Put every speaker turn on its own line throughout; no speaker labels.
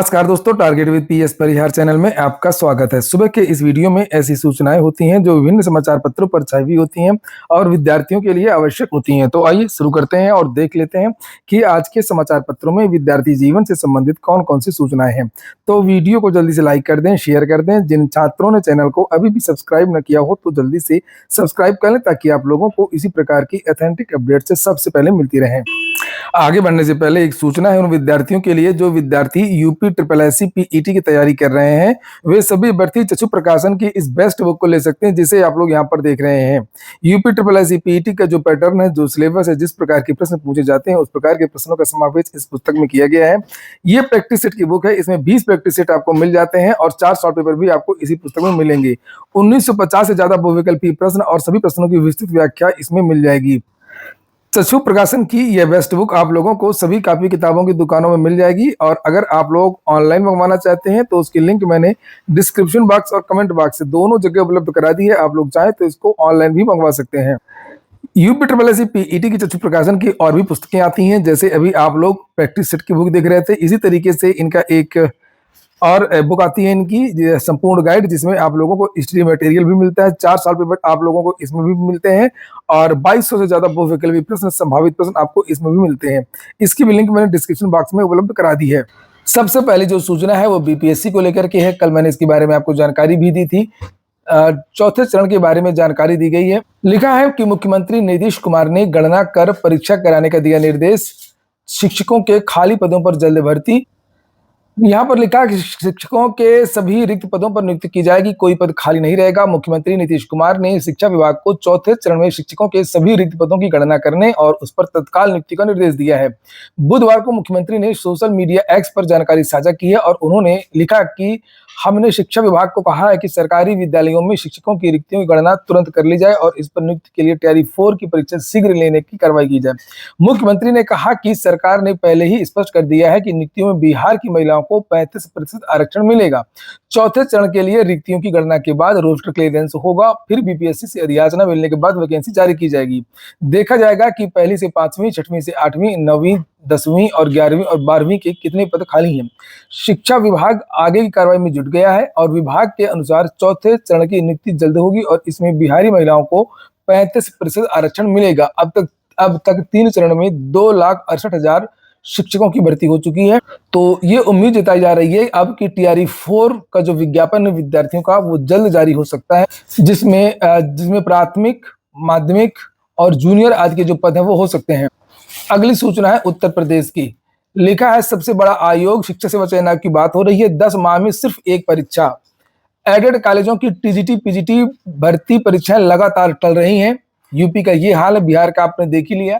नमस्कार दोस्तों, target with PS Parihar channel में आपका स्वागत है। सुबह के इस वीडियो में ऐसी सूचनाएं होती हैं जो विभिन्न समाचार पत्रों पर छाई हुई होती हैं और विद्यार्थियों के लिए आवश्यक होती हैं। तो आइए शुरू करते हैं और देख लेते हैं कि आज के समाचार पत्रों में विद्यार्थी जीवन से संबंधित कौन कौन सी सूचनाएं हैं। तो वीडियो को जल्दी से लाइक कर दें, शेयर कर दें। जिन छात्रों ने चैनल को अभी भी सब्सक्राइब न किया हो तो जल्दी से सब्सक्राइब कर लें ताकि आप लोगों को इसी प्रकार की ऑथेंटिक अपडेट से सबसे पहले मिलती रहे। आगे बढ़ने से पहले एक सूचना है उन विद्यार्थियों के लिए जो विद्यार्थी यूपी ट्रिपल एससी पीईटी की तैयारी कर रहे हैं। वे सभी अभ्यर्थी चक्षु प्रकाशन की इस बेस्ट बुक को ले सकते हैं जिसे आप लोग यहाँ पर देख रहे हैं। यूपी ट्रिपल एससी पीईटी का जो पैटर्न है, जो सिलेबस है, जिस प्रकार के प्रश्न पूछे जाते हैं उस प्रकार के प्रश्नों का समावेश इस पुस्तक में किया गया है। ये प्रैक्टिस सेट की बुक है। इसमें 20 प्रैक्टिस सेट आपको मिल जाते हैं और 4 शॉर्ट पेपर भी आपको इसी पुस्तक में मिलेंगे। 1950 से ज्यादा बहुविकल्पीय प्रश्न और सभी प्रश्नों की विस्तृत व्याख्या इसमें मिल जाएगी। चक्षु प्रकाशन की यह बेस्ट बुक आप लोगों को सभी कापी किताबों की दुकानों में मिल जाएगी और अगर आप लोग ऑनलाइन मंगवाना चाहते हैं तो उसकी लिंक मैंने डिस्क्रिप्शन बॉक्स और कमेंट बॉक्स से दोनों जगह उपलब्ध करा दी है। आप लोग चाहें तो इसको ऑनलाइन भी मंगवा सकते हैं। यूपी ट्रिपल एससी पीईटी की चक्षु प्रकाशन की और भी पुस्तकें आती हैं, जैसे अभी आप लोग प्रैक्टिस सेट की बुक देख रहे थे, इसी तरीके से इनका एक और बुक आती है इनकी संपूर्ण गाइड, जिसमें आप लोगों को स्टडी मटेरियल भी मिलता है। 4 साल पेपर आप लोगों को इसमें भी मिलते हैं और 2200 से ज्यादा बहुविकल्पीय प्रश्न, संभावित प्रश्न आपको इसमें भी मिलते हैं। इसकी भी लिंक मैंने डिस्क्रिप्शन बॉक्स में उपलब्ध करा दी है। सबसे पहले जो सूचना है वो बीपीएससी को लेकर के है। कल मैंने इसके बारे में आपको जानकारी भी दी थी। चौथे चरण के बारे में जानकारी दी गई है। लिखा है कि मुख्यमंत्री नीतीश कुमार ने गणना कर परीक्षा कराने का दिया निर्देश। शिक्षकों के खाली पदों पर जल्द भर्ती। यहाँ पर लिखा है कि शिक्षकों के सभी रिक्त पदों पर नियुक्ति की जाएगी, कोई पद खाली नहीं रहेगा। मुख्यमंत्री नीतीश कुमार ने शिक्षा विभाग को चौथे चरण में शिक्षकों के सभी रिक्त पदों की गणना करने और उस पर तत्काल नियुक्ति का निर्देश दिया है। बुधवार को मुख्यमंत्री ने सोशल मीडिया एक्स पर जानकारी साझा की है और उन्होंने लिखा कि हमने शिक्षा विभाग को कहा है कि सरकारी विद्यालयों में शिक्षकों की रिक्तियों की गणना तुरंत कर ली जाए और इस पर नियुक्ति के लिए तैयारी 4 की परीक्षा शीघ्र लेने की कार्रवाई की जाए। मुख्यमंत्री ने कहा कि सरकार ने पहले ही स्पष्ट कर दिया है कि नियुक्तियों में बिहार की महिलाओं को 35% आरक्षण मिलेगा। चौथे चरण के लिए रिक्तियों की गणना के बाद रोस्टर क्लियरेंस होगा, फिर बीपीएससी से अधियाचना मिलने के बाद वैकेंसी जारी की जाएगी। देखा जाएगा कि पहली से 5वीं, 6वीं से 8वीं, 9वीं, 10वीं और 11वीं और 12वीं के कितने पद खाली हैं। शिक्षा विभाग आगे की कार्रवाई में जुट गया है और विभाग के अनुसार चौथे चरण की नियुक्ति जल्द होगी और इसमें बिहारी महिलाओं को 35% आरक्षण मिलेगा। अब तक 3 चरण में 2,68,000 शिक्षकों की भर्ती हो चुकी है। तो ये उम्मीद जताई जा रही है अब कि टीआरई 4 का जो विज्ञापन है विद्यार्थियों का वो जल्द जारी हो सकता है, जिसमें प्राथमिक, माध्यमिक और जूनियर आदि के जो पद हैं वो हो सकते हैं। अगली सूचना है उत्तर प्रदेश की। लिखा है सबसे बड़ा आयोग शिक्षक सेवा चयन आयोग की बात हो रही है। 10 माह में सिर्फ एक परीक्षा। एडेड कॉलेजों की टीजीटी पीजीटी भर्ती परीक्षाएं लगातार टल रही हैं। यूपी का ये हाल है, बिहार का आपने देख ही लिया।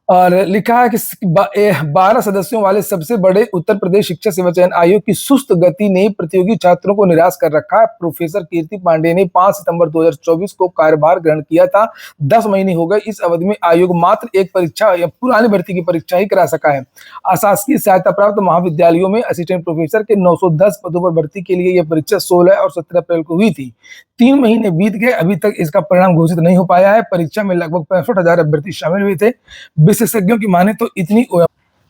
और लिखा है कि 12 सदस्यों वाले सबसे बड़े उत्तर प्रदेश शिक्षक सेवा चयन आयोग की सुस्त गति ने प्रतियोगी छात्रों को निराश कर रखा है। प्रोफेसर कीर्ति पांडे ने 5 सितंबर 2024 को कार्यभार ग्रहण किया था। 10 महीने हो गए। इस अवधि में आयोग मात्र एक परीक्षा या पुरानी भर्ती की परीक्षा ही करा सका है। अशासकीय सहायता प्राप्त महाविद्यालयों में असिस्टेंट प्रोफेसर के 910 पदों पर भर्ती के लिए यह परीक्षा 16 और 17 अप्रैल को हुई थी। 3 महीने बीत गए, अभी तक इसका परिणाम घोषित नहीं हो पाया है। परीक्षा में लगभग 65,000 अभ्यर्थी शामिल हुए थे। विशेषज्ञों की माने तो इतनी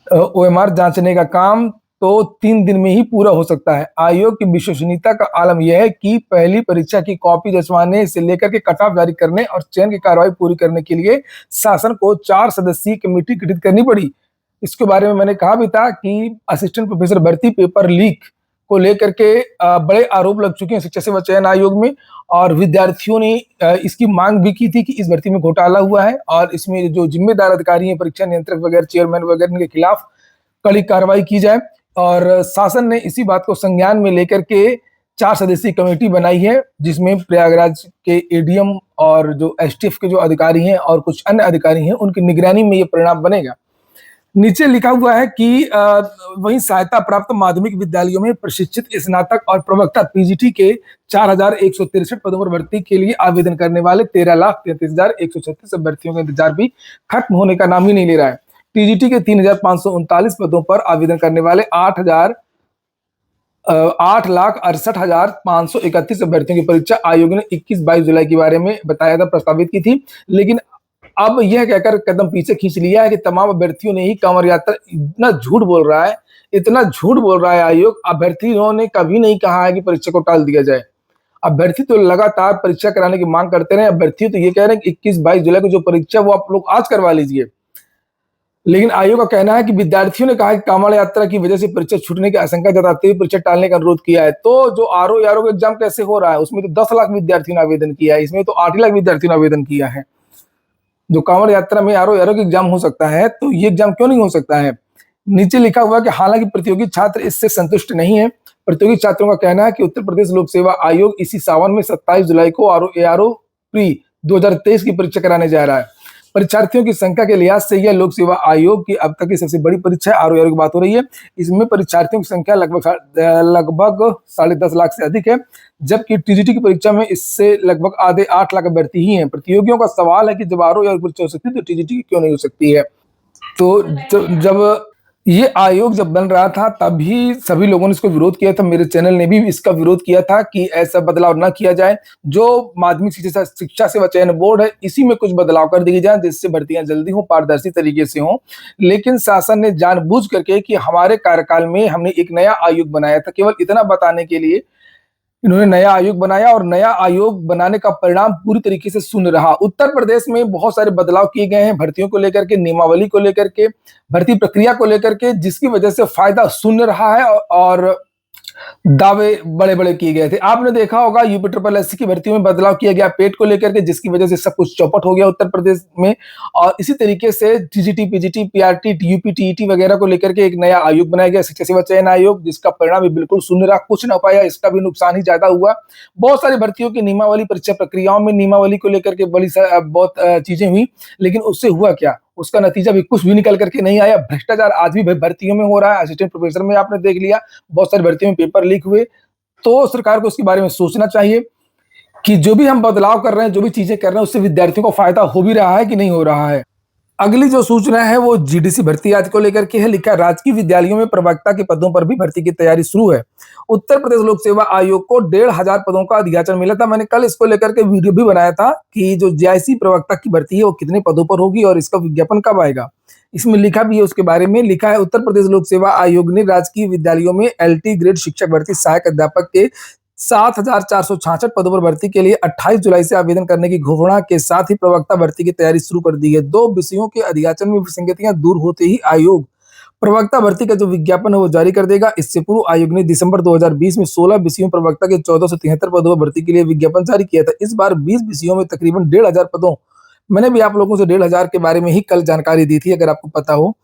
ओएमआर जांचने का काम तो 3 दिन में ही पूरा हो सकता है। आयोग की विश्वसनीयता का आलम यह है कि पहली परीक्षा की कॉपी जंचवाने से लेकर के कट ऑफ जारी करने और चयन की कार्रवाई पूरी करने के लिए शासन को 4 सदस्यीय कमेटी गठित करनी पड़ी। इसके बारे में मैंने कहा भी था कि असिस्टेंट प्रोफेसर भर्ती पेपर लीक को लेकर के बड़े आरोप लग चुके हैं शिक्षक सेवा चयन आयोग में और विद्यार्थियों ने इसकी मांग भी की थी कि इस भर्ती में घोटाला हुआ है और इसमें जो जिम्मेदार अधिकारी हैं, परीक्षा नियंत्रक वगैरह, चेयरमैन वगैरह, इनके खिलाफ कड़ी कार्रवाई की जाए। और शासन ने इसी बात को संज्ञान में लेकर के 4 सदस्यीय कमेटी बनाई है, जिसमें प्रयागराज के एडीएम और जो एसटीएफ के जो अधिकारी हैं और कुछ अन्य अधिकारी हैं, उनकी निगरानी में ये परिणाम बनेगा। नीचे लिखा हुआ है कि वहीं सहायता प्राप्त माध्यमिक विद्यालयों में प्रशिक्षित स्नातक और प्रवक्ता पीजीटी के 4,163 पदों पर भर्ती के लिए आवेदन करने वाले 13,33,136 अभ्यर्थियों का इंतजार भी खत्म होने का नाम ही नहीं ले रहा है। टीजीटी के 3,539 पदों पर आवेदन करने वाले 8,68,531 अभ्यर्थियों की परीक्षा आयोग ने 21-22 जुलाई के बारे में बताया था, प्रस्तावित की थी, लेकिन अब यह कहकर कदम पीछे खींच लिया है कि तमाम अभ्यर्थियों ने ही कांवड़ यात्रा, इतना झूठ बोल रहा है, इतना झूठ बोल रहा है आयोग। अभ्यर्थियों ने कभी नहीं कहा है कि परीक्षा को टाल दिया जाए। अभ्यर्थी तो लगातार परीक्षा कराने की मांग करते रहे। अभ्यर्थी तो ये कह रहे हैं कि 21-22 जुलाई को जो परीक्षा वो आप लोग आज करवा लीजिए। लेकिन आयोग का कहना है कि विद्यार्थियों ने कहा कि कांवड़ यात्रा की वजह से परीक्षा छूटने की आशंका जताते हुए परीक्षा टालने का अनुरोध किया है। तो जो आरओ यारो का एग्जाम कैसे हो रहा है, उसमें तो 10 लाख विद्यार्थियों ने आवेदन किया है, इसमें तो 8 लाख विद्यार्थियों ने आवेदन किया है। जो कांवड़ यात्रा में आरओ यारो का एग्जाम हो सकता है, तो ये एग्जाम क्यों नहीं हो सकता है? नीचे लिखा हुआ कि हालांकि प्रतियोगी छात्र इससे संतुष्ट नहीं है। प्रतियोगी छात्रों का कहना है कि उत्तर प्रदेश लोक सेवा आयोग इसी सावन में 27 जुलाई को आरओ प्री 2023 की परीक्षा कराने जा रहा है। परीक्षार्थियों की संख्या के लिहाज से यह लोक सेवा आयोग की अब तक की सबसे बड़ी परीक्षा है। आरओ की बात हो रही है। इसमें परीक्षार्थियों की संख्या लगभग 10.5 लाख से अधिक है, जबकि टीजीटी की परीक्षा में इससे लगभग आधे 8 लाख अभ्यर्थी ही हैं। प्रतियोगियों का सवाल है कि जब आरओ परीक्षा हो सकती है तो टीजीटी की क्यों नहीं हो सकती है? तो जब ये आयोग जब बन रहा था तभी सभी लोगों ने इसको विरोध किया था। मेरे चैनल ने भी इसका विरोध किया था कि ऐसा बदलाव ना किया जाए। जो माध्यमिक शिक्षा सेवा चयन बोर्ड है, इसी में कुछ बदलाव कर दिए जाए जिससे भर्तियां जल्दी हो, पारदर्शी तरीके से हो। लेकिन शासन ने जानबूझ करके कि हमारे कार्यकाल में हमने एक नया आयोग बनाया था, केवल इतना बताने के लिए इन्होंने नया आयोग बनाया और नया आयोग बनाने का परिणाम पूरी तरीके से शून्य रहा। उत्तर प्रदेश में बहुत सारे बदलाव किए गए हैं भर्तियों को लेकर के, नियमावली को लेकर के, भर्ती प्रक्रिया को लेकर के, जिसकी वजह से फायदा शून्य रहा है और दावे बड़े-बड़े किए गए थे। आपने देखा होगा यूपी ट्रिपल एससी की भर्तियों में बदलाव किया गया पेट को लेकर के, जिसकी वजह से सब कुछ चौपट हो गया उत्तर प्रदेश में। और इसी तरीके से TGT, PGT, PRT, UP, TET वगैरह को लेकर के एक नया आयोग बनाया गया, शिक्षा सेवा चयन आयोग, जिसका परिणाम भी बिल्कुल शून्य रहा, कुछ ना हो पाया, इसका भी नुकसान ही ज्यादा हुआ। बहुत सारी भर्तियों की नियमावली, परीक्षा प्रक्रियाओं में नियमावली को लेकर के बहुत चीजें हुई, लेकिन उससे हुआ क्या? उसका नतीजा भी कुछ भी निकल करके नहीं आया। भ्रष्टाचार आज भी भर्तियों में हो रहा है। असिस्टेंट प्रोफेसर में आपने देख लिया, बहुत सारी भर्तियों में पेपर लीक हुए। तो सरकार को इसके बारे में सोचना चाहिए कि जो भी हम बदलाव कर रहे हैं, जो भी चीजें कर रहे हैं, उससे विद्यार्थियों को फायदा हो भी रहा है कि नहीं हो रहा है। अगली जो सूचना है वो जीडीसी भर्ती आज को लेकर के है। लिखा है राजकीय विद्यालयों में प्रवक्ता के पदों पर भी भर्ती की तैयारी शुरू है। उत्तर प्रदेश लोक सेवा आयोग को 1,500 पदों का अधियाचन मिला था। मैंने कल इसको लेकर के वीडियो भी बनाया था कि जो जेआईसी प्रवक्ता की भर्ती है वो कितने पदों पर होगी और इसका विज्ञापन कब आएगा। इसमें लिखा भी है, उसके बारे में लिखा है उत्तर प्रदेश लोक सेवा आयोग ने राजकीय विद्यालयों में एलटी ग्रेड शिक्षक भर्ती सहायक अध्यापक के 7,466 पदों पर भर्ती के लिए 28 जुलाई से आवेदन करने की घोषणा के साथ ही प्रवक्ता भर्ती की तैयारी शुरू कर दी है। 2 विषयों के अधियाचन में विसंगतियां दूर होते ही आयोग प्रवक्ता भर्ती का जो विज्ञापन है वो जारी कर देगा। इससे पूर्व आयोग ने दिसंबर 2020 में 16 विषयों प्रवक्ता के 1473 पदों पर भर्ती के लिए विज्ञापन जारी किया था। इस बार 20 विषयों में तकरीबन 1,500 पदों, मैंने भी आप लोगों से 1,500 के बारे में ही कल जानकारी दी थी, अगर आपको पता हो।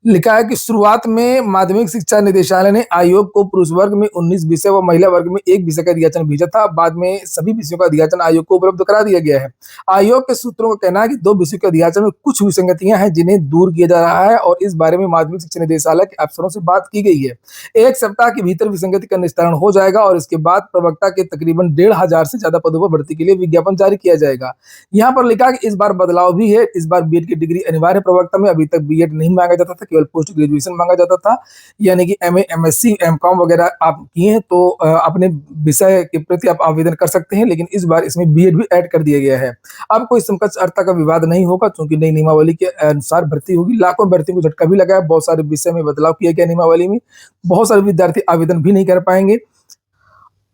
लिखा है कि शुरुआत में माध्यमिक शिक्षा निदेशालय ने आयोग को पुरुष वर्ग में 19 विषय व महिला वर्ग में 1 विषय का अधियाचन भेजा था। बाद में सभी विषयों का अधियाचन आयोग को उपलब्ध करा दिया गया है। आयोग के सूत्रों का कहना है कि 2 विषयों के अधियाचन में कुछ विसंगतियां हैं जिन्हें दूर किया जा रहा है और इस बारे में माध्यमिक शिक्षा निदेशालय के अफसरों से बात की गई है। 1 सप्ताह के भीतर विसंगति का निस्तारण हो जाएगा और इसके बाद प्रवक्ता के तकरीबन 1,500 से ज्यादा पदों पर भर्ती के लिए विज्ञापन जारी किया जाएगा। यहाँ पर लिखा है कि इस बार बदलाव भी है। इस बार बीएड की डिग्री अनिवार्य प्रवक्ता में, अभी तक बीएड नहीं मांगा जाता था, केवल पोस्ट ग्रेजुएशन मांगा जाता था। यानी कि एमए, एमएससी, एमकॉम वगैरह आप किए हैं तो अपने विषय के प्रति आप आवेदन कर सकते हैं, लेकिन इस बार इसमें बीएड भी ऐड कर दिया गया है। अब कोई समकक्ष अर्हता का विवाद नहीं होगा क्योंकि नई नियमावली के अनुसार भर्ती होगी। लाखों भर्ती को झटका भी लगा है। बहुत सारे विषय में बदलाव किया गया नियमावली में, बहुत सारे विद्यार्थी आवेदन भी नहीं कर पाएंगे।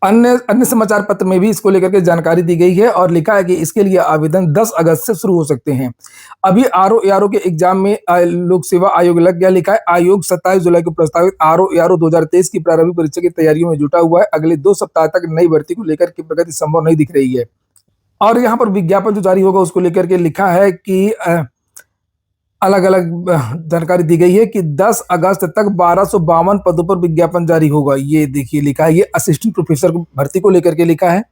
अन्य समाचार पत्र में भी इसको लेकर के जानकारी दी गई है और लिखा है कि इसके लिए आवेदन 10 अगस्त से शुरू हो सकते हैं। अभी आरओ के एग्जाम में लोक सेवा आयोग लग गया। लिखा है आयोग 27 जुलाई को प्रस्तावित आरओ 2023 की प्रारंभिक परीक्षा की तैयारियों में जुटा हुआ है। अगले 2 सप्ताह तक नई भर्ती को लेकर के प्रगति संभव नहीं दिख रही है। और यहाँ पर विज्ञापन जो जारी होगा उसको लेकर के लिखा है कि अलग अलग जानकारी दी गई है कि 10 अगस्त तक 1252 पदों पर विज्ञापन जारी होगा। ये देखिए लिखा है, ये असिस्टेंट प्रोफेसर भर्ती को लेकर के लिखा है।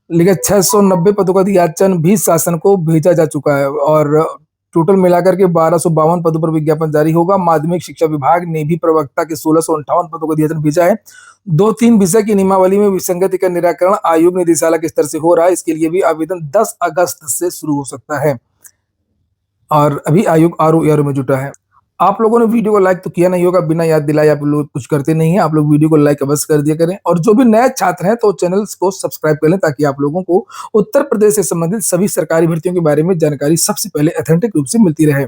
लेकिन 690 पदों का अधियाचन भी शासन को भेजा जा चुका है और टोटल मिलाकर के 1252 पदों पर विज्ञापन जारी होगा। माध्यमिक शिक्षा विभाग ने भी प्रवक्ता के 1658 पदों का अधियाचन भेजा है। 2-3 विषय की नियमावली में विसंगति का निराकरण आयोग निदेशालय के स्तर से हो रहा है। इसके लिए भी आवेदन 10 अगस्त से शुरू हो सकता है और अभी आयोग आरओ में जुटा है। आप लोगों ने वीडियो को लाइक तो किया नहीं होगा, बिना याद दिलाए आप लोग कुछ करते नहीं हैं। आप लोग वीडियो को लाइक अवश्य कर दिया करें और जो भी नए छात्र हैं तो चैनल को सब्सक्राइब कर लें ताकि आप लोगों को उत्तर प्रदेश से संबंधित सभी सरकारी भर्तियों के बारे में जानकारी सबसे पहले ऑथेंटिक रूप से मिलती रहे।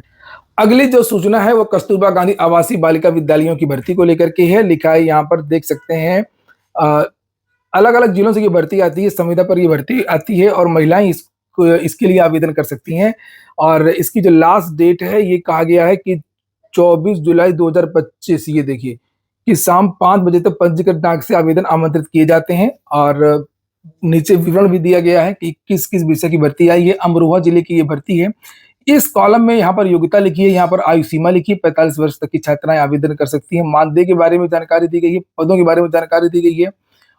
अगली जो सूचना है वो कस्तूरबा गांधी आवासीय बालिका विद्यालयों की भर्ती को लेकर के है। लिखा है यहाँ पर, देख सकते हैं, अलग अलग जिलों से ये भर्ती आती है, संविदा पर ये भर्ती आती है और महिलाएं इसके लिए आवेदन कर सकती हैं। और इसकी जो लास्ट डेट है ये कहा गया है कि 24 जुलाई 2025, ये देखिए, कि शाम 5 बजे तक पंजीकृत डाक से आवेदन आमंत्रित किए जाते हैं। और नीचे विवरण भी दिया गया है कि किस किस विषय की भर्ती आई है। अमरोहा जिले की ये भर्ती है। इस कॉलम में यहाँ पर योग्यता लिखी है, यहाँ पर आयु सीमा लिखी है, 45 वर्ष तक की छात्राएं आवेदन कर सकती हैं। मानदेय के बारे में जानकारी दी गई है, पदों के बारे में जानकारी दी गई है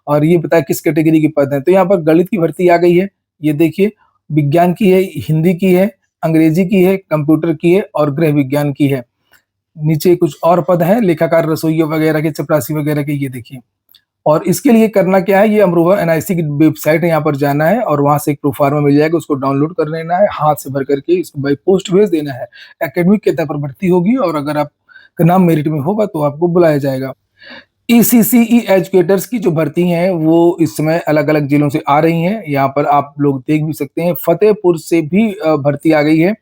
और ये बताया किस कैटेगरी के पद हैं। तो यहाँ पर गणित की भर्ती आ गई है, ये देखिए, विज्ञान की है, हिंदी की है, अंग्रेजी की है, कंप्यूटर की है और गृह विज्ञान की है। नीचे कुछ और पद हैं, लेखाकार, रसोइया वगैरह के, चपरासी वगैरह के, ये देखिए। और इसके लिए करना क्या है, ये अमरोहा एनआईसी की वेबसाइट है, यहाँ पर जाना है और वहां से एक प्रोफार्मा मिल जाएगा, उसको डाउनलोड कर लेना है, हाथ से भर करके इसको बाई पोस्ट भेज देना है। एकेडमिक के तौर पर भर्ती होगी और अगर आपका नाम मेरिट में होगा तो आपको बुलाया जाएगा। ईसीसीई एजुकेटर्स की जो भर्ती हैं वो इस समय अलग अलग जिलों से आ रही हैं, यहाँ पर आप लोग देख भी सकते हैं। फतेहपुर से भी भर्ती आ गई है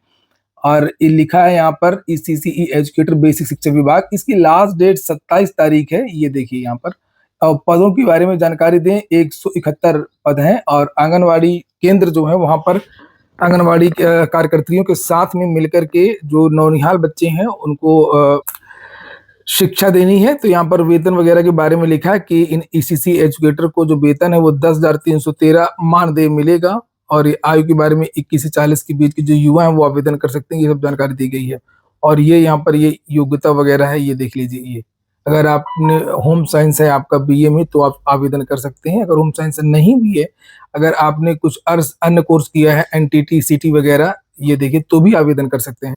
और ये लिखा है यहाँ पर ईसीसीई एजुकेटर बेसिक शिक्षा विभाग। इसकी लास्ट डेट 27 तारीख है, ये देखिए यहाँ पर। पदों के बारे में जानकारी दें, 171 पद हैं और आंगनवाड़ी केंद्र जो है वहां पर आंगनवाड़ी कार्यकर्तियों के साथ में मिलकर के जो नौनिहाल बच्चे हैं उनको शिक्षा देनी है। तो यहाँ पर वेतन वगैरह के बारे में लिखा है कि इन ईसीसी एजुकेटर को जो वेतन है वो 10,313 मानदेय मिलेगा और ये आयु के बारे में 21 से 40 के बीच के जो युवा हैं वो आवेदन कर सकते हैं, ये सब जानकारी दी गई है। और ये यहाँ पर ये योग्यता वगैरह है, ये देख लीजिए। ये अगर आपने होम साइंस है आपका बीए में तो आप आवेदन कर सकते हैं। अगर होम साइंस नहीं भी है, अगर आपने कुछ अन्य कोर्स किया है, एनटीटी सीटी वगैरह, ये देखिए, तो भी आवेदन कर सकते हैं।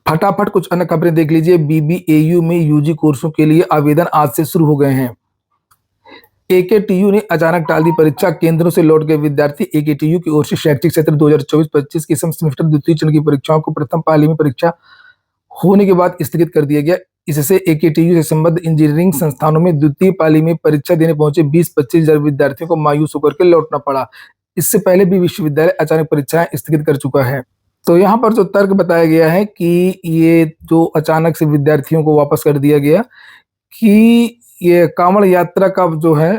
फटाफट कुछ अन्य खबरें देख लीजिए। बीबीएयू में यूजी कोर्सों के लिए आवेदन आज से शुरू हो गए हैं। एकेटीयू ने अचानक टाल दी परीक्षा, केंद्रों से लौट गए विद्यार्थी। एकेटीयू की ओर से शैक्षिक सत्र 2024-25 के सेमेस्टर द्वितीय चरण की परीक्षाओं को प्रथम पाली में परीक्षा होने के बाद स्थगित कर दिया गया। इससे एकेटीयू से संबद्ध इंजीनियरिंग संस्थानों में द्वितीय पाली में परीक्षा देने पहुंचे 20-25 हजार विद्यार्थियों को मायूस होकर के लौटना पड़ा। इससे पहले भी विश्वविद्यालय अचानक परीक्षाएं स्थगित कर चुका है। तो यहाँ पर जो तर्क बताया गया है कि ये जो अचानक से विद्यार्थियों को वापस कर दिया गया, कि ये कांवड़ यात्रा का जो है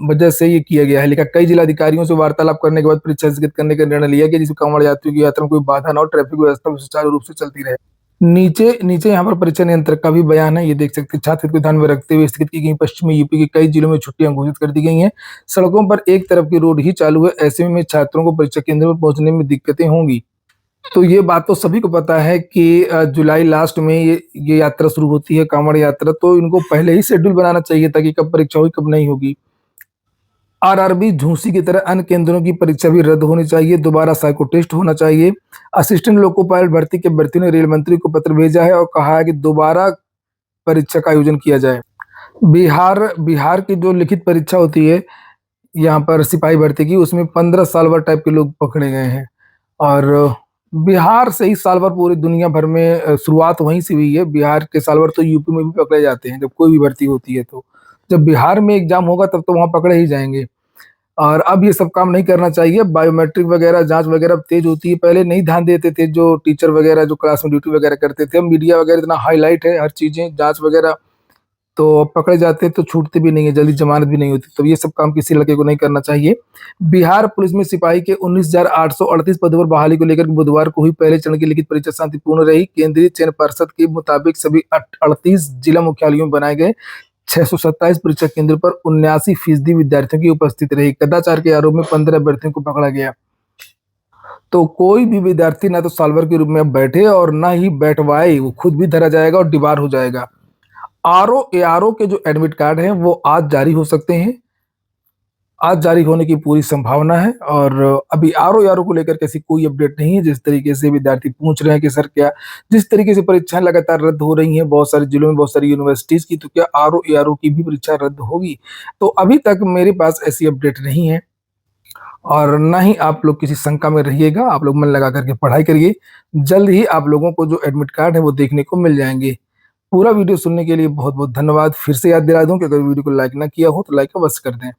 वजह से ये किया गया है। लिखा, कई जिलाधिकारियों से वार्तालाप करने के बाद परीक्षा स्थगित करने का निर्णय लिया गया, जिससे कांवड़ यात्रियों की यात्रा में कोई बाधा न हो, ट्रैफिक व्यवस्था सुचारू रूप से चलती रहे। नीचे यहाँ पर परीक्षा नियंत्रक का भी बयान है, ये देख सकते हैं। छात्र को ध्यान में रखते हुए स्थगित की गई पश्चिमी यूपी के कई जिलों में छुट्टियां घोषित कर दी गई हैं। सड़कों पर एक तरफ की रोड ही चालू है, ऐसे में छात्रों को परीक्षा केंद्र पर पहुंचने में दिक्कतें होंगी। तो ये बात तो सभी को पता है कि जुलाई लास्ट में ये यात्रा शुरू होती है, कांवड़ यात्रा। तो इनको पहले ही शेड्यूल बनाना चाहिए था कि कब परीक्षा होगी कब नहीं होगी। आरआरबी झूंसी की तरह अन्य केंद्रों की परीक्षा भी रद्द होनी चाहिए, दोबारा साइको टेस्ट होना चाहिए। असिस्टेंट लोको पायलट भर्ती के भर्ती ने रेल मंत्री को पत्र भेजा है और कहा है कि दोबारा परीक्षा का आयोजन किया जाए। बिहार की जो लिखित परीक्षा होती है यहाँ पर सिपाही भर्ती की, उसमें 15 साल भर टाइप के लोग पकड़े गए हैं। और बिहार से ही साल भर पूरी दुनिया भर में शुरुआत वहीं से हुई है। बिहार के साल भर तो यूपी में भी पकड़े जाते हैं, जब कोई भी भर्ती होती है तो जब बिहार में एग्जाम होगा तब तो वहां पकड़े ही जाएंगे। और अब ये सब काम नहीं करना चाहिए। बायोमेट्रिक वगैरह जांच वगैरह तेज होती है, पहले नहीं ध्यान देते थे जो टीचर वगैरह जो क्लास में ड्यूटी वगैरह करते थे। अब मीडिया वगैरह इतना हाईलाइट है हर चीजें, जांच वगैरह, तो पकड़े जाते तो छूटते भी नहीं है, जल्दी जमानत भी नहीं होती। तो ये सब काम किसी लड़के को नहीं करना चाहिए। बिहार पुलिस में सिपाही के 19,838 पदों पर बहाली को लेकर बुधवार को हुई पहले चरण की लिखित परीक्षा शांतिपूर्ण रही। केंद्रीय चयन पर्षद के मुताबिक सभी 38 जिला मुख्यालयों में बनाए गए 627 परीक्षा केंद्रों पर 79% विद्यार्थियों की उपस्थिति रही। कदाचार के आरोप में 15 अभ्यर्थियों को पकड़ा गया। तो कोई भी विद्यार्थी ना तो साल भर के रूप में बैठे और ना ही बैठवाए, वो खुद भी धरा जाएगा और डिबार हो जाएगा। आरओ के जो एडमिट कार्ड हैं वो आज जारी हो सकते हैं, आज जारी होने की पूरी संभावना है। और अभी आरओ को लेकर कैसी कोई अपडेट नहीं है। जिस तरीके से विद्यार्थी पूछ रहे हैं कि सर क्या, जिस तरीके से परीक्षाएं लगातार रद्द हो रही हैं बहुत सारे जिलों में, बहुत सारी यूनिवर्सिटीज की, तो क्या आरओ की भी परीक्षा रद्द होगी? तो अभी तक मेरे पास ऐसी अपडेट नहीं है और ना ही आप लोग किसी शंका में रहिएगा। आप लोग मन लगा करके पढ़ाई करिए, जल्द ही आप लोगों को जो एडमिट कार्ड है वो देखने को मिल जाएंगे। पूरा वीडियो सुनने के लिए बहुत बहुत धन्यवाद। फिर से याद दिला दूं कि अगर वीडियो को लाइक ना किया हो तो लाइक अवश्य कर दें।